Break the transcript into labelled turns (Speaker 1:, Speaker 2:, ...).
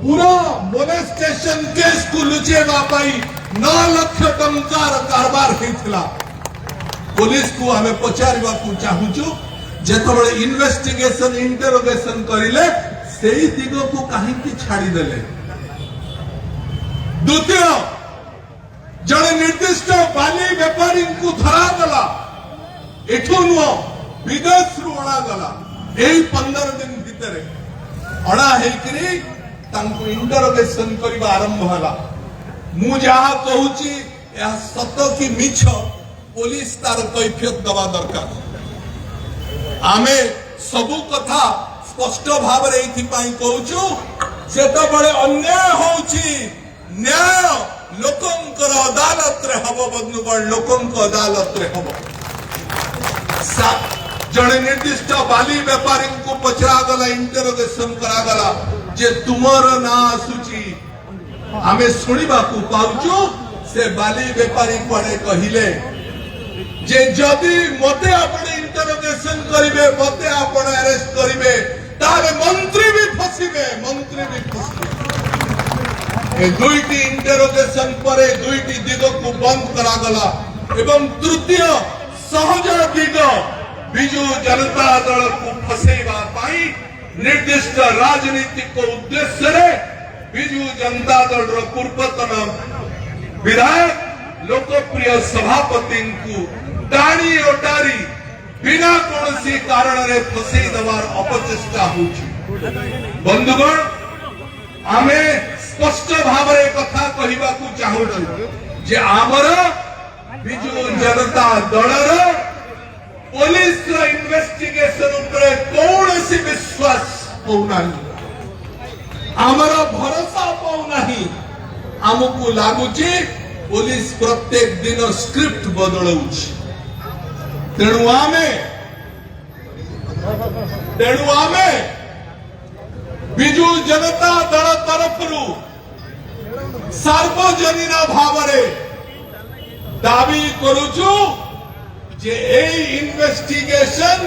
Speaker 1: पूरा molestation case को लुचेवा पाई 9 लाख टंकार कारबार होता पुलिस को आम पचार चाहूँ जेतबे इन्वेस्टिगेशन इंटरोगेशन करिले सेही दिग को कहीं छाड़ीदेले। द्वितीय जड़े निर्दिष्ट बाली बेपारी को धरागला एठू नुह विदेश रु अणागला 15 दिन भितर अणा हेकरी तांको इंटरोगेशन करबा आरंभ होला। मु जहा कहूची या सत कि मिछ पुलिस तार कैफियत दबा दरकार। आमे सबु कथा स्पष्ट भाव रे इथि पाई कहूचु सेतबळे अन्याय होउची न्याय लोकंकर अदालत रे हबो बंधुगण लोकंक अदालत रे हबो। जड़े निर्दिष्ट बाली व्यापारी को पचरा गला इंटरोगेशन करा गला जे तुमर ना आसुची आमे सुनिबा को पाउचु से बाली व्यापारी कोडे कहिले जे जदी मते आपण इंटरोगेशन करिवे मते आपण अरेस्ट करिवे तारे मंत्री भी फसिबे ए दुईटी इंटरोगेशन परे दुईटी दिग को बंद करा गला। एवं तृतीय सहज दिग बिजु जनता दल को फसेवा पाई निर्दिष्ट राजनीतिक उद्देश्य रे बिजु जनता दल रो पूर्वतन विधायक लोकप्रिय सभापति को टाणी ओटारी बिना कौनसी कारण रे फसई दवार अपचेष्टा होची। बंधुगण आमे स्पष्ट भाव रे कथा कहिबा को चाहू जे आमर बिजु जनता दल रो पुलिस रो इन्वेस्टिगेशन ऊपर कौनसी विश्वास होना आमर भरोसा पाउना आमको लागुची पुलिस प्रत्येक दिन स्क्रिप्ट बदलुची। तेणु आमे बिजु जनता दल तरफ सार्वजनीन भाव दाबी करुचु जे ए इन्वेस्टिगेशन